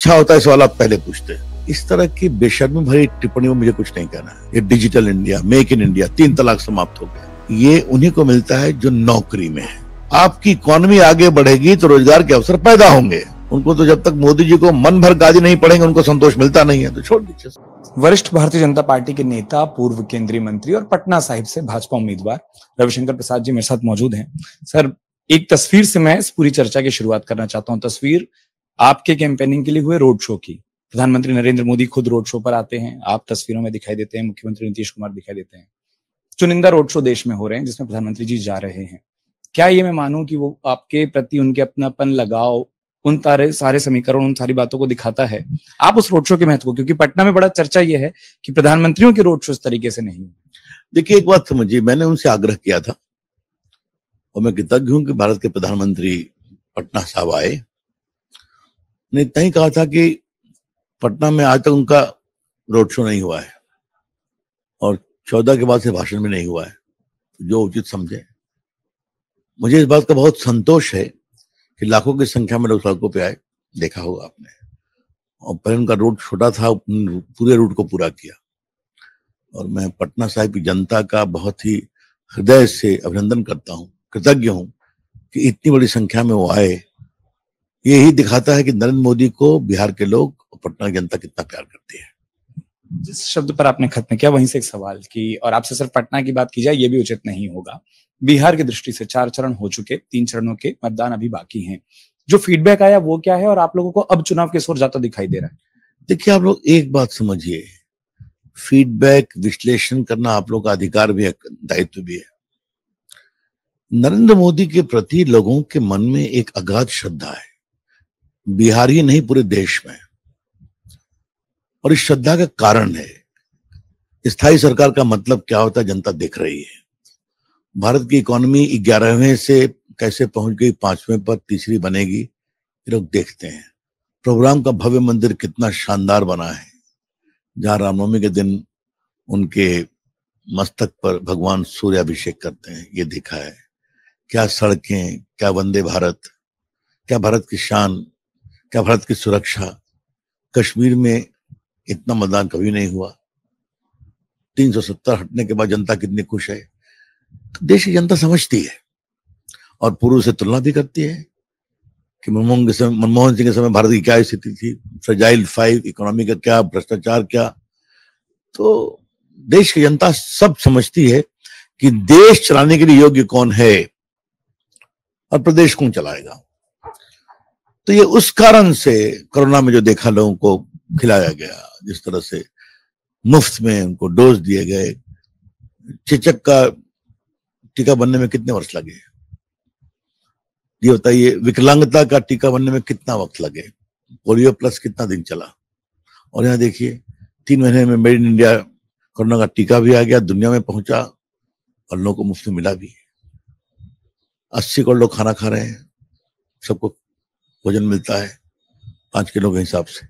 अच्छा होता है सवाल आप पहले पूछते हैं। इस तरह की बेशर्मी भरी टिप्पणी में मुझे कुछ नहीं कहना है। ये digital India, make in India, 3 तलाक समाप्त हो गया, ये उन्हीं को मिलता है जो नौकरी में है। आपकी इकोनॉमी आगे बढ़ेगी तो रोजगार के अवसर पैदा होंगे। उनको तो जब तक मोदी जी को मन भर गाली नहीं पड़ेंगे उनको संतोष मिलता नहीं है, तो छोड़ दीजिए। वरिष्ठ भारतीय जनता पार्टी के नेता, पूर्व केंद्रीय मंत्री और पटना साहिब से भाजपा उम्मीदवार रविशंकर प्रसाद जी मेरे साथ मौजूद हैं। सर, एक तस्वीर से मैं इस पूरी चर्चा की शुरुआत करना चाहता हूं। तस्वीर आपके कैंपेनिंग के लिए हुए रोड शो की। प्रधानमंत्री नरेंद्र मोदी खुद रोड शो पर आते हैं, आप तस्वीरों में दिखाई देते हैं, मुख्यमंत्री नीतीश कुमार दिखाई देते हैं। चुनिंदा रोड शो देश में हो रहे हैं जिसमें प्रधानमंत्री जी जा रहे हैं। क्या ये मैं मानूं कि वो आपके प्रति उनके अपनापन, लगाव, उन सारे समीकरण, उन सारी बातों को दिखाता है? आप उस रोड शो के महत्व को, क्योंकि पटना में बड़ा चर्चा ये है कि प्रधानमंत्रियों के रोड शो इस तरीके से नहीं। देखिए, एक बात समझिए, मैंने उनसे आग्रह किया था और मैं कृतज्ञ हूं कि भारत के प्रधानमंत्री पटना साहब आए। ने इतना ही कहा था कि पटना में आज तक उनका रोड शो नहीं हुआ है और 14 के बाद से भाषण भी नहीं हुआ है, जो उचित समझे। मुझे इस बात का बहुत संतोष है कि लाखों की संख्या में लोग सड़कों पे आए, देखा होगा आपने। और पहले उनका रूट छोटा था, पूरे रूट को पूरा किया। और मैं पटना साहिब की जनता का बहुत ही हृदय से अभिनंदन करता हूँ, कृतज्ञ हूँ कि इतनी बड़ी संख्या में वो आए। यही दिखाता है कि नरेंद्र मोदी को बिहार के लोग और पटना की जनता कितना प्यार करती है। जिस शब्द पर आपने खत्म किया वहीं से एक सवाल की, और आपसे सिर्फ पटना की बात की जाए ये भी उचित नहीं होगा। बिहार की दृष्टि से 4 चरण हो चुके, 3 चरणों के मतदान अभी बाकी हैं। जो फीडबैक आया वो क्या है और आप लोगों को अब चुनाव के ओर जाता दिखाई दे रहा है? देखिए, आप लोग एक बात समझिए, फीडबैक विश्लेषण करना आप लोग का अधिकार भी है, दायित्व भी है। नरेंद्र मोदी के प्रति लोगों के मन में एक अगाध श्रद्धा है, बिहार ही नहीं पूरे देश में। और इस श्रद्धा का कारण है, स्थायी सरकार का मतलब क्या होता है जनता देख रही है। भारत की इकोनॉमी 11वें से कैसे पहुंच गई 5वें पर, तीसरी बनेगी, ये लोग देखते हैं। प्रोग्राम का भव्य मंदिर कितना शानदार बना है, जहां रामनवमी के दिन उनके मस्तक पर भगवान सूर्य अभिषेक करते हैं, ये देखा है। क्या सड़कें, क्या वंदे भारत, क्या भारत की शान, क्या भारत की सुरक्षा। कश्मीर में इतना मतदान कभी नहीं हुआ। 370 हटने के बाद जनता कितनी खुश है। तो देश की जनता समझती है और पूर्व से तुलना भी करती है कि मनमोहन सिंह के समय भारत की क्या स्थिति थी, फ्रेजाइल 5 इकोनॉमी का क्या, भ्रष्टाचार क्या। तो देश की जनता सब समझती है कि देश चलाने के लिए योग्य कौन है और प्रदेश कौन चलाएगा। तो ये उस कारण से कोरोना में जो देखा लोगों को खिलाया गया, जिस तरह से मुफ्त में उनको डोज दिए गए। चेचक का टीका बनने में कितने वर्ष लगे, ये बताइए। विकलांगता का टीका बनने में कितना वक्त लगे। पोलियो प्लस कितना दिन चला। और यहाँ देखिए, 3 महीने में मेड इन इंडिया कोरोना का टीका भी आ गया, दुनिया में पहुंचा और लोगों को मुफ्त में मिला भी। 80 करोड़ लोग खाना खा रहे हैं, सबको भोजन मिलता है 5 किलो के हिसाब से।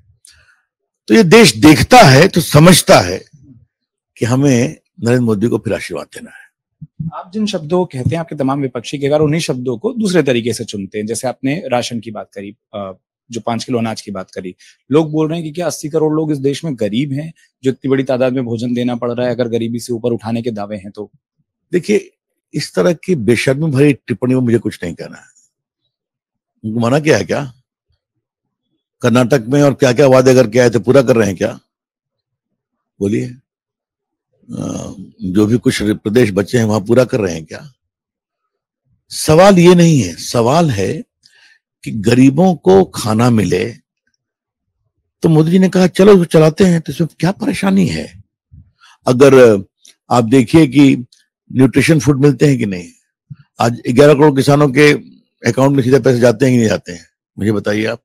तो ये देश देखता है तो समझता है कि हमें नरेंद्र मोदी को फिर आशीर्वाद देना है। आप जिन शब्दों को कहते हैं, आपके तमाम विपक्षी के उन्हीं शब्दों को दूसरे तरीके से चुनते हैं। जैसे आपने राशन की बात करी, जो 5 किलो अनाज की बात करी, लोग बोल रहे हैं कि क्या 80 करोड़ लोग इस देश में गरीब हैं जो इतनी बड़ी तादाद में भोजन देना पड़ रहा है, अगर गरीबी से ऊपर उठाने के दावे हैं तो? देखिए, इस तरह की बेशर्मी भरी टिप्पणी में मुझे कुछ नहीं कहना है। उनको मना किया है क्या? कर्नाटक में और क्या क्या वादे करके आए थे, पूरा कर रहे हैं क्या? बोलिए। जो भी कुछ प्रदेश बचे हैं वहां पूरा कर रहे हैं क्या? सवाल ये नहीं है, सवाल है कि गरीबों को खाना मिले। तो मोदी जी ने कहा चलो चलाते हैं, तो इसमें क्या परेशानी है? अगर आप देखिए कि न्यूट्रिशन फूड मिलते हैं कि नहीं। आज 11 करोड़ किसानों के अकाउंट में सीधे पैसे जाते हैं कि नहीं जाते हैं, मुझे बताइए आप।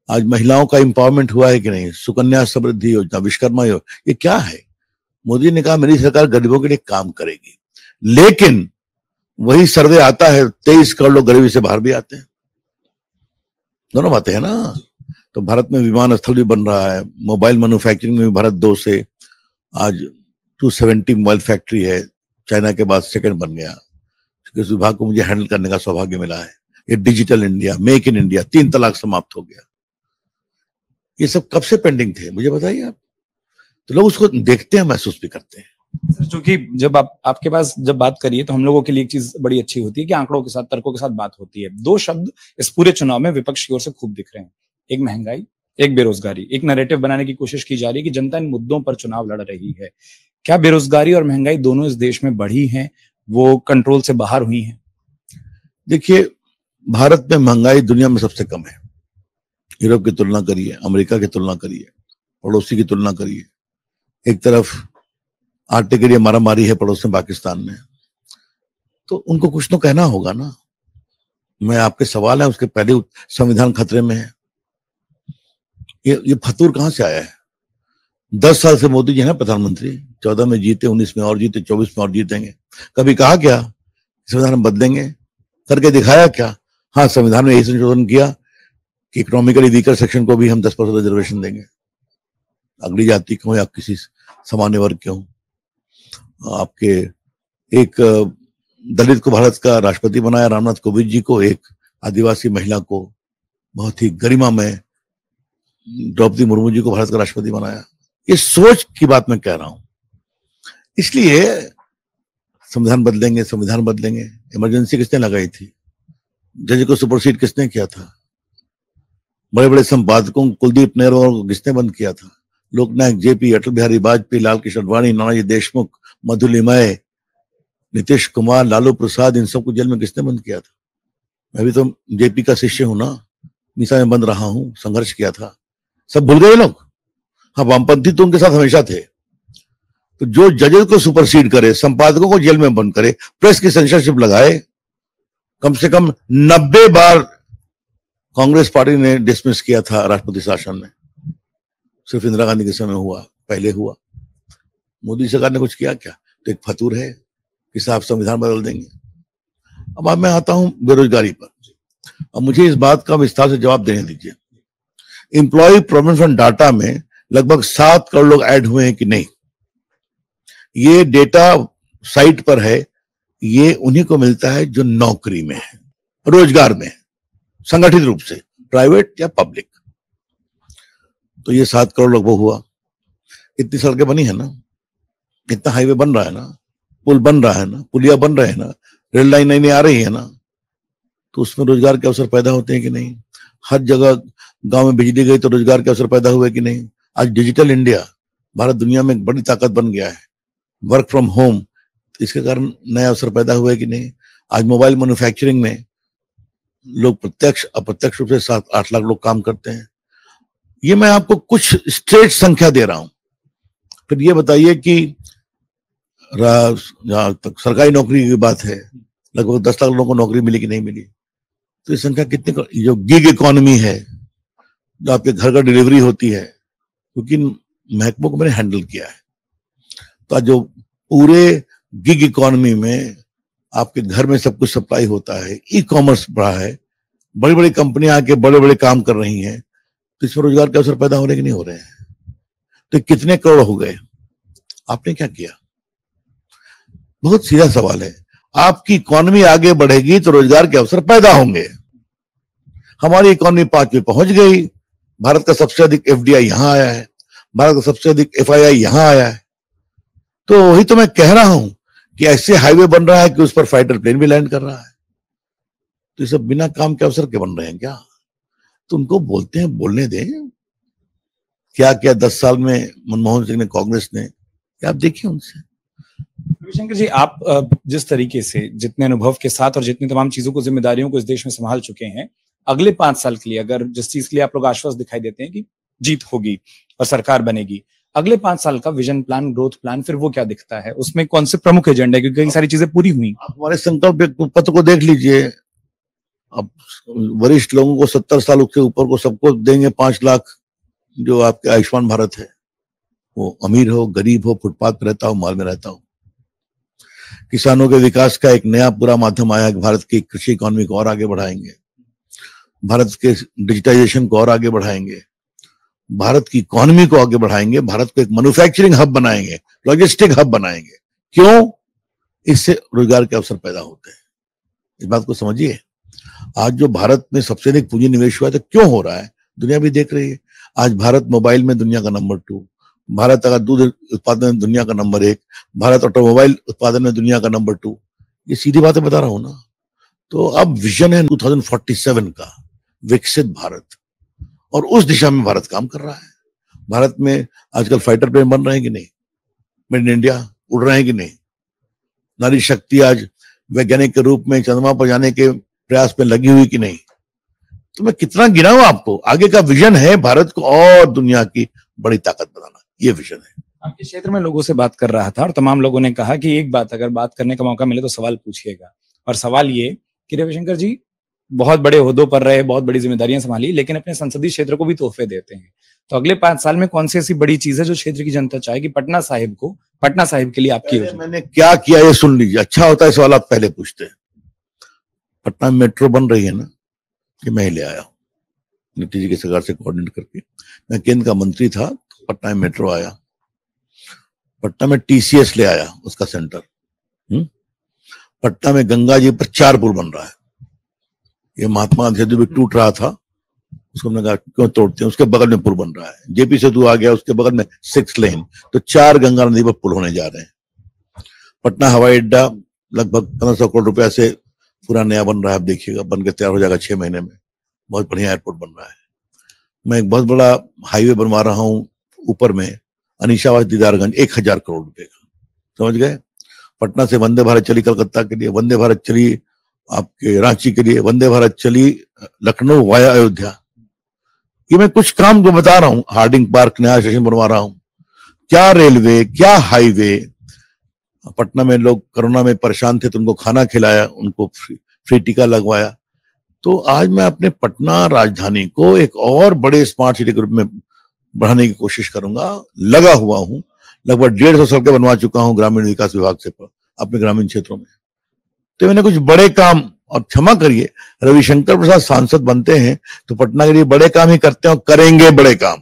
आज महिलाओं का एम्पावरमेंट हुआ है कि नहीं, सुकन्या समृद्धि योजना, विश्वकर्मा योजना, ये क्या है? मोदी ने कहा मेरी सरकार गरीबों के लिए काम करेगी। लेकिन वही सर्वे आता है 23 करोड़ लोग गरीबी से बाहर भी आते हैं। दोनों बातें हैं ना। तो भारत में विमान स्थल भी बन रहा है, मोबाइल मैन्युफैक्चरिंग में भी भारत 2 से आज 270 मोबाइल फैक्ट्री है, चाइना के बाद सेकंड बन गया। इस विभाग को मुझे हैंडल करने का सौभाग्य मिला है। ये digital India, make in India, 3 तलाक समाप्त हो गया, ये सब कब से पेंडिंग थे मुझे बताइए आप। तो लोग उसको देखते हैं, महसूस भी करते हैं। क्योंकि जब आपके पास जब बात करिए तो हम लोगों के लिए एक चीज बड़ी अच्छी होती है कि आंकड़ों के साथ, तर्कों के साथ बात होती है। दो शब्द इस पूरे चुनाव में विपक्ष की ओर से खूब दिख रहे हैं, एक महंगाई, एक बेरोजगारी। एक नैरेटिव बनाने की कोशिश की जा रही है कि जनता इन मुद्दों पर चुनाव लड़ रही है। क्या बेरोजगारी और महंगाई दोनों इस देश में बढ़ी हैं, वो कंट्रोल से बाहर हुई हैं? देखिए, भारत में महंगाई दुनिया में सबसे कम है। यूरोप की तुलना करिए, अमेरिका की तुलना करिए, पड़ोसी की तुलना करिए। एक तरफ आटे के लिए मारामारी है पड़ोस में पाकिस्तान में, तो उनको कुछ तो कहना होगा ना। मैं आपके सवाल है उसके पहले संविधान खतरे में है। ये फतूर कहां से आया है? 10 साल से मोदी जी है ना प्रधानमंत्री, 14 में जीते, 19 में और जीते, 24 में और जीतेंगे। कभी कहा क्या संविधान हम बदलेंगे? करके दिखाया क्या? हाँ, संविधान में यही संशोधन किया कि इकोनॉमिकली वीकर सेक्शन को भी हम 10% रिजर्वेशन देंगे, अगली जाति के हो या किसी सामान्य वर्ग के हो। आपके एक दलित को भारत का राष्ट्रपति बनाया, रामनाथ कोविंद जी को, एक आदिवासी महिला को बहुत ही गरिमा में द्रौपदी मुर्मू जी को भारत का राष्ट्रपति बनाया। ये सोच की बात मैं कह रहा हूं। इसलिए संविधान बदलेंगे, संविधान बदलेंगे। इमरजेंसी किसने लगाई थी? जज को सुपरसीड किसने किया था? बड़े बड़े संपादकों कुलदीप नैयर को किसने बंद किया था? लोकनायक जेपी, अटल बिहारी वाजपेयी, लाल कृष्ण आडवाणी, नानाजी देशमुख, मधुलिमाय, नीतीश कुमार, लालू प्रसाद, इन सबको जेल में किसने बंद किया था? मैं भी तो जेपी का शिष्य हूं ना, मीसा में बंद रहा हूं, संघर्ष किया था। सब भूल गए लोग। हाँ, वामपंथी तो उनके साथ हमेशा थे। तो जो जजेस को सुपरसीड करे, संपादकों को जेल में बंद करे, प्रेस की सेंसरशिप लगाए, कम से कम 90 बार कांग्रेस पार्टी ने डिसमिस किया था राष्ट्रपति शासन में। सिर्फ इंदिरा गांधी के समय हुआ, पहले हुआ। मोदी सरकार ने कुछ किया क्या? तो एक फतूर है कि साहब संविधान बदल देंगे। अब मैं आता हूं बेरोजगारी पर। अब मुझे इस बात का विस्तार से जवाब देने दीजिए। एम्प्लॉय प्रोविडेंट फंड डाटा में लगभग 7 करोड़ लोग ऐड हुए हैं कि नहीं, ये डेटा साइट पर है। ये उन्हीं को मिलता है जो नौकरी में है, रोजगार में है, संगठित रूप से, प्राइवेट या पब्लिक। तो ये 7 करोड़ लोग वो हुआ। इतनी सड़कें बनी है ना, इतना हाईवे बन रहा है ना, पुल बन रहा है ना, पुलिया बन रहे हैं ना, रेल लाइन नई आ रही है ना, तो उसमें रोजगार के अवसर पैदा होते हैं कि नहीं? हर जगह गांव में बिजली गई तो रोजगार के अवसर पैदा हुए कि नहीं? आज डिजिटल इंडिया, भारत दुनिया में एक बड़ी ताकत बन गया है, वर्क फ्रॉम होम, इसके कारण नए अवसर पैदा हुए कि नहीं? आज मोबाइल मैन्युफैक्चरिंग में लोग प्रत्यक्ष अप्रत्यक्ष रूप से 7-8 लाख लोग काम करते हैं। ये मैं आपको कुछ स्ट्रेट संख्या दे रहा हूं। फिर ये बताइए कि जहां तक सरकारी नौकरी की बात है, लगभग 10 लाख लोगों को नौकरी मिली कि नहीं मिली? तो ये संख्या कितनी? जो गिग इकोनॉमी है, जो आपके घर का डिलीवरी होती है, क्योंकि महकमों को मैंने हैंडल किया है, तो जो पूरे गिग इकोनॉमी में आपके घर में सब कुछ सप्लाई होता है, ई कॉमर्स बढ़ा है, बड़ी बड़ी कंपनियां आके बड़े बड़े काम कर रही हैं, तो इसमें रोजगार के अवसर पैदा हो रहे कि नहीं हो रहे हैं? तो कितने करोड़ हो गए? आपने क्या किया? बहुत सीधा सवाल है। आपकी इकोनॉमी आगे बढ़ेगी तो रोजगार के अवसर पैदा होंगे। हमारी इकोनॉमी 5 में पहुंच गई। भारत का सबसे अधिक एफडीआई यहां आया है, भारत का सबसे अधिक एफआईआई यहां आया है। तो वही तो मैं कह रहा हूं कि ऐसे हाईवे बन रहा है कि उस पर फाइटर प्लेन भी लैंड कर रहा है। तो ये सब बिना काम के अवसर के बन रहे हैं क्या? तो उनको बोलते हैं, बोलने दें। क्या क्या 10 साल में मनमोहन सिंह ने, कांग्रेस ने, आप देखिए उनसे। रविशंकर जी, आप जिस तरीके से, जितने अनुभव के साथ और जितनी तमाम चीजों को, जिम्मेदारियों को इस देश में संभाल चुके हैं, अगले 5 साल के लिए, अगर जिस चीज के लिए आप लोग आश्वस्त दिखाई देते हैं कि जीत होगी और सरकार बनेगी, अगले 5 साल का विजन प्लान, ग्रोथ प्लान, फिर वो क्या दिखता है? उसमें कौन से प्रमुख एजेंडे? क्योंकि कई सारी चीजें पूरी हुई। आप हमारे संकल्प पत्र को देख लीजिए। अब वरिष्ठ लोगों को 70 साल के ऊपर को सबको देंगे 5 लाख, जो आपके आयुष्मान भारत है, वो अमीर हो, गरीब हो, फुटपाथ पर रहता हो, मॉल में रहता हो। किसानों के विकास का एक नया पूरा माध्यम आया कि भारत की कृषि इकोनॉमी को और आगे बढ़ाएंगे, भारत के डिजिटाइजेशन को और आगे बढ़ाएंगे, भारत की इकोनॉमी को आगे बढ़ाएंगे, भारत को एक मैन्युफैक्चरिंग हब बनाएंगे, लॉजिस्टिक हब बनाएंगे। क्यों? इससे रोजगार के अवसर पैदा होते हैं। इस बात को समझिए। आज जो भारत में सबसे अधिक पूंजी निवेश हुआ है, तो क्यों हो रहा है? दुनिया भी देख रही है। आज भारत मोबाइल में दुनिया का नंबर 2, भारत अगर दूध उत्पादन में दुनिया का नंबर 1, भारत ऑटोमोबाइल उत्पादन में दुनिया का नंबर 2। ये सीधी बातें बता रहा हूं ना। तो अब विजन है 2047 का, विकसित भारत, और उस दिशा में भारत काम कर रहा है। भारत में आजकल फाइटर प्लेन बन रहे हैं कि नहीं, मेड इन इंडिया उड़ रहे हैं कि नहीं, नारी शक्ति आज वैज्ञानिक के रूप में चंद्रमा पर जाने के प्रयास में लगी हुई कि नहीं। तो मैं कितना गिनाऊं आपको, आगे का विजन है भारत को और दुनिया की बड़ी ताकत बनाना, ये विजन है। आपके क्षेत्र में लोगों से बात कर रहा था और तमाम लोगों ने कहा कि एक बात, अगर बात करने का मौका मिले तो सवाल पूछिएगा, और सवाल ये कि रविशंकर जी बहुत बड़े ओहदों पर रहे, बहुत बड़ी जिम्मेदारियां संभाली, लेकिन अपने संसदीय क्षेत्र को भी तोहफे देते हैं। तो अगले 5 साल में कौन सी ऐसी बड़ी चीज है जो क्षेत्र की जनता चाहे कि पटना साहिब के लिए आपकी योजना? मैंने क्या किया ये सुन लीजिए, अच्छा होता है सवाल आप पहले पूछते हैं। पटना में मेट्रो बन रही है ना, कि मैं ही ले आया हूं नीतीश जी की सरकार से कोऑर्डिनेट करके। मैं केंद्र का मंत्री था, तो पटना में मेट्रो आया, पटना में टीसीएस ले आया उसका सेंटर। पटना में गंगा जी पर 4 पुल बन रहा है। ये महात्मा गांधी सेतु भी टूट रहा था, उसको हमने कहा क्यों तोड़ते हैं, उसके बगल में पुल बन रहा है। जेपी सेतु आ गया, उसके बगल में 6 लेन, तो 4 गंगा नदी पर पुल होने जा रहे हैं। पटना हवाई अड्डा लगभग 1500 करोड़ रुपया से पूरा नया बन रहा है, आप देखिएगा, बनकर तैयार हो जाएगा 6 महीने में। बहुत बढ़िया एयरपोर्ट बन रहा है। मैं एक बहुत बड़ा हाईवे बनवा रहा हूँ ऊपर में, अनीशावाद दीदारगंज, 1000 करोड़ रुपए का, समझ गए। पटना से वंदे भारत चली कलकत्ता के लिए, वंदे भारत चली आपके रांची के लिए, वंदे भारत चली लखनऊ वाया अयोध्या। ये मैं कुछ काम जो बता रहा हूँ, हार्डिंग पार्क नया स्टेशन बनवा रहा हूँ, क्या रेलवे, क्या हाईवे। पटना में लोग कोरोना में परेशान थे तो उनको खाना खिलाया, उनको फ्री टीका लगवाया। तो आज मैं अपने पटना राजधानी को एक और बड़े स्मार्ट सिटी के रूप में बढ़ाने की कोशिश करूंगा, लगा हुआ हूं। लगभग 150 सड़कें बनवा चुका हूं ग्रामीण विकास विभाग से अपने ग्रामीण क्षेत्रों में। तो मैंने कुछ बड़े काम, और क्षमा करिए रविशंकर प्रसाद सांसद बनते हैं तो पटना के लिए बड़े काम ही करते हैं और करेंगे बड़े काम।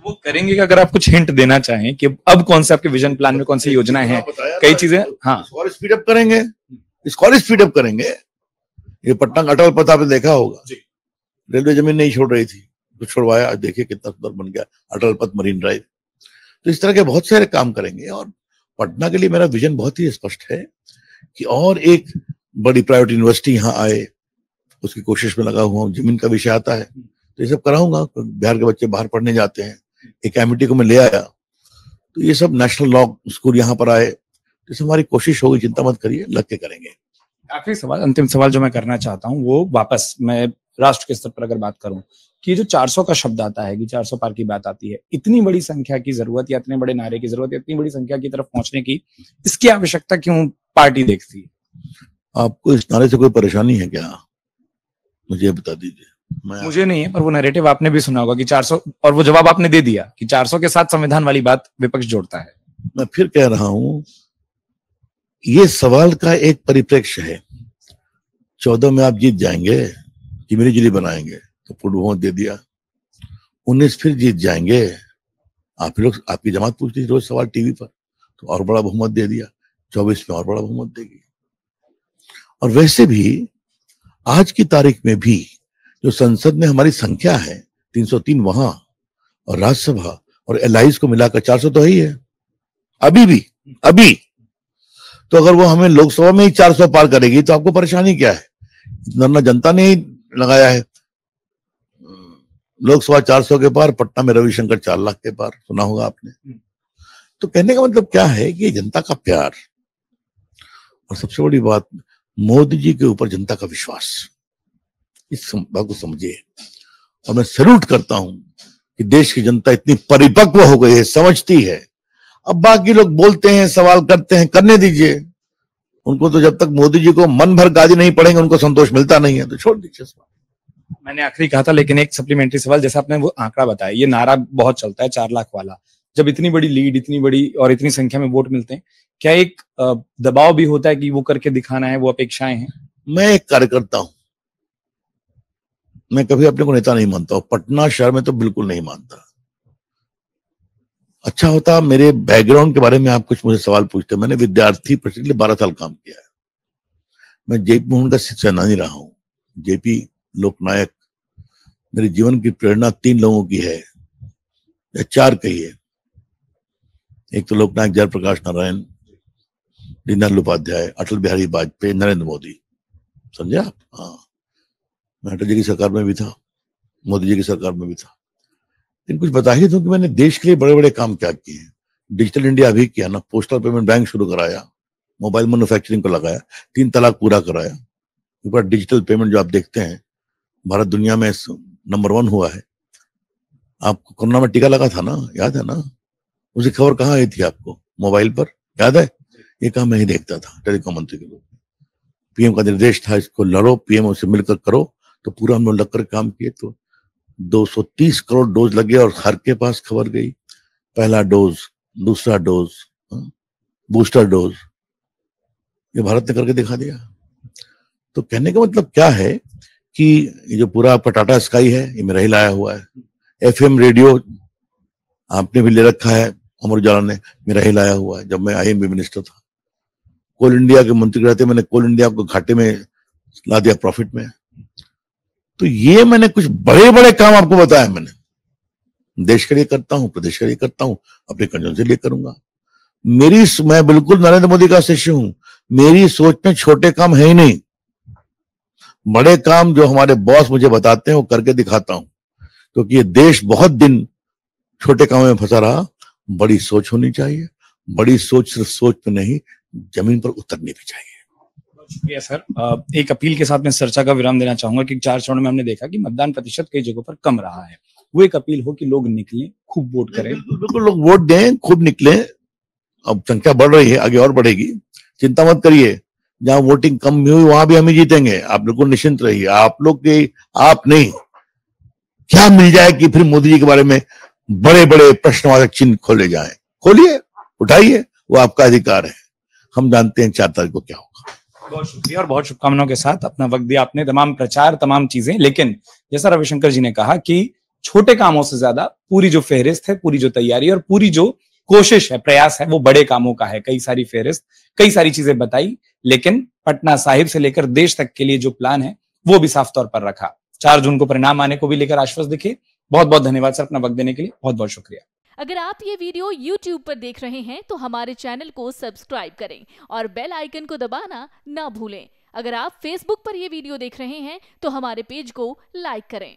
वो करेंगे कि अगर आप कुछ हिंट देना चाहें कि अब कौन से आपके विजन प्लान में कौन सी योजनाएं हैं, कई चीजें। हाँ, स्पीडअप करेंगे, स्पीडअप करेंगे। ये पटना का अटल पथ आपने देखा होगा, रेलवे जमीन नहीं छोड़ रही थी, तो छुड़वाया, आज देखिए कितना सुंदर बन गया अटल पथ, मरीन ड्राइव। तो इस तरह के बहुत सारे काम करेंगे। और पटना के लिए मेरा विजन बहुत ही स्पष्ट है कि और एक बड़ी प्राइवेट यूनिवर्सिटी यहाँ आए, उसकी कोशिश में लगा हुआ हूँ। जमीन का विषय आता है तो ये सब कराऊंगा। बिहार के बच्चे बाहर पढ़ने जाते हैं, एक एमिटी को मैं ले आया, तो ये सब नेशनल लॉ स्कूल यहाँ पर आए। तो हमारी कोशिश होगी, चिंता मत करिए, लग के करेंगे। आखिरी सवाल, अंतिम सवाल जो मैं करना चाहता हूँ, वो वापस मैं राष्ट्र के स्तर पर अगर बात करूं कि जो 400 का शब्द आता है, कि 400 पार की बात आती है, इतनी बड़ी संख्या की जरूरत या इतने बड़े नारे की जरूरत या इतनी बड़ी संख्या की तरफ पहुंचने की, इसकी आवश्यकता क्यों पार्टी देखती है? आपको इस नारे से कोई परेशानी है क्या, मुझे बता दीजिए। मुझे नहीं है, पर वो नैरेटिव आपने भी सुना होगा कि 400, और वो जवाब आपने दे दिया कि 400 के साथ संविधान वाली बात विपक्ष जोड़ता है। मैं फिर कह रहा हूं, ये सवाल का एक परिप्रेक्ष्य है। 14 में आप जीत जाएंगे कि मेरी जिली बनाएंगे, तो पूर्ण बहुमत दे दिया। 19 फिर जीत जाएंगे, आप लोग, आपकी जमात पूछती है रोज सवाल टीवी पर, तो और बड़ा बहुमत दे दिया। 24 में और बड़ा बहुमत देगी। और वैसे भी आज की तारीख में भी जो संसद में हमारी संख्या है 303 वहां, और राज्यसभा और एलाइज को मिलाकर 400 तो ही है अभी। तो अगर वो हमें लोकसभा में ही 400 पार करेगी तो आपको परेशानी क्या है? इतना जनता ने ही लगाया है। लोकसभा 400 के पार, पटना में रविशंकर 4 लाख के पार, सुना होगा आपने। तो कहने का मतलब क्या है कि जनता का प्यार, और सबसे बड़ी बात मोदी जी के ऊपर जनता का विश्वास, इस बात को समझिए। और मैं सैल्यूट करता हूं कि देश की जनता इतनी परिपक्व हो गई है, समझती है। अब बाकी लोग बोलते हैं, सवाल करते हैं, करने दीजिए उनको। तो जब तक मोदी जी को मन भर गाली नहीं पड़ेंगे उनको संतोष मिलता नहीं है, तो छोड़ दीजिए सवाल। मैंने आखिरी कहा था, लेकिन एक सप्लीमेंट्री सवाल, जैसा आपने वो आंकड़ा बताया, ये नारा बहुत चलता है 4 लाख वाला, जब इतनी बड़ी लीड, इतनी बड़ी और इतनी संख्या में वोट मिलते हैं, क्या एक दबाव भी होता है कि वो करके दिखाना है, वो अपेक्षाएं हैं? मैं एक कार्यकर्ता हूं, मैं कभी अपने को नेता नहीं मानता हूं। पटना शहर में तो बिल्कुल नहीं मानता। अच्छा होता मेरे बैकग्राउंड के बारे में आप कुछ मुझे सवाल पूछते। मैंने विद्यार्थी परिषद के लिए 12 साल काम किया है। मैं जेपी मोहन का सेनानी रहा हूं, जेपी लोकनायक, मेरे जीवन की प्रेरणा 3 लोगों की है या 4 कहिए। एक तो लोकनायक जयप्रकाश नारायण, दीनदयाल उपाध्याय, अटल बिहारी वाजपेयी, नरेंद्र मोदी। समझे आप? हाँ, मैं अटल जी की सरकार में भी था, मोदी जी की सरकार में भी था। लेकिन कुछ बता ही दो कि मैंने देश के लिए बड़े बड़े काम क्या किए हैं। डिजिटल इंडिया अभी किया ना, पोस्टल पेमेंट बैंक शुरू कराया, मोबाइल मैन्युफैक्चरिंग को लगाया, 3 तलाक पूरा कराया। एक बार डिजिटल पेमेंट जो आप देखते हैं, भारत दुनिया में नंबर 1 हुआ है। आपको कोरोना में टीका लगा था ना, याद है ना? उसकी खबर कहाँ आई थी आपको? मोबाइल पर, याद है? ये काम मैं ही देखता था टेलीकॉम मंत्री के रूप में। पीएम का निर्देश था इसको लड़ो, पीएम से मिलकर करो, तो पूरा हम लोग लगकर काम किए। तो 230 करोड़ डोज लगे और हर के पास खबर गई, पहला डोज, दूसरा डोज, बूस्टर डोज, ये भारत ने करके दिखा दिया। तो कहने का मतलब क्या है कि ये जो पूरा आपका टाटा स्काई है, ये मेरा ही लाया हुआ है। एफएम रेडियो आपने भी ले रखा है, अमर उजाला ने, मेरा ही लाया हुआ है। जब मैं आईएमबी मिनिस्टर था, कोल इंडिया के मंत्री रहते, मैंने कोल इंडिया को घाटे में ला दिया प्रॉफिट में। तो ये मैंने कुछ बड़े बड़े काम आपको बताया। मैंने देश के लिए करता हूं, प्रदेश के लिए करता हूं, अपने कंजों से लिए करूंगा। मैं बिल्कुल नरेंद्र मोदी का शिष्य हूं। मेरी सोच में छोटे काम है ही नहीं, बड़े काम जो हमारे बॉस मुझे बताते हैं वो करके दिखाता हूं। क्योंकि ये देश बहुत दिन छोटे कामों में फंसा रहा। बड़ी सोच होनी चाहिए, बड़ी सोच सिर्फ सोच पे नहीं, जमीन पर उतरनी भी चाहिए। शुक्रिया सर। एक अपील के साथ मैं चर्चा का विराम देना चाहूंगा कि 4 चरणों में हमने देखा कि मतदान प्रतिशत कई जगहों पर कम रहा है। वो एक अपील हो कि लोग निकलें, खूब वोट करें। बिल्कुल, लोग वोट दें, खूब निकलें। अब संख्या बढ़ रही है, आगे और बढ़ेगी, चिंता मत करिए। जहां वोटिंग कम हुई वहां भी हम ही जीतेंगे, आप बिल्कुल निश्चिंत रहिए। आप लोग के, आप नहीं, क्या मिल जाए कि फिर मोदी जी के बारे में बड़े बड़े प्रश्नवाचक चिन्ह खोले जाएं? खोलिए, उठाइए, वो आपका अधिकार है। हम जानते हैं 4 तारीख को क्या होगा। बहुत शुक्रिया और बहुत शुभकामनाओं के साथ अपना वक्त दिया आपने, तमाम प्रचार, तमाम चीजें। लेकिन जैसा रविशंकर जी ने कहा कि छोटे कामों से ज्यादा पूरी जो फेहरिस्त है, पूरी जो तैयारी और पूरी जो कोशिश है, प्रयास है, वो बड़े कामों का है। कई सारी फेहरिस्त, कई सारी चीजें बताई, लेकिन पटना साहिब से लेकर देश तक के लिए जो प्लान है वो भी साफ तौर पर रखा। 4 जून को परिणाम आने को भी लेकर आश्वस्त दिखे। बहुत बहुत धन्यवाद सर अपना वक्त देने के लिए, बहुत बहुत शुक्रिया। अगर आप ये वीडियो YouTube पर देख रहे हैं तो हमारे चैनल को सब्सक्राइब करें और बेल आइकन को दबाना ना भूलें। अगर आप Facebook पर ये वीडियो देख रहे हैं तो हमारे पेज को लाइक करें।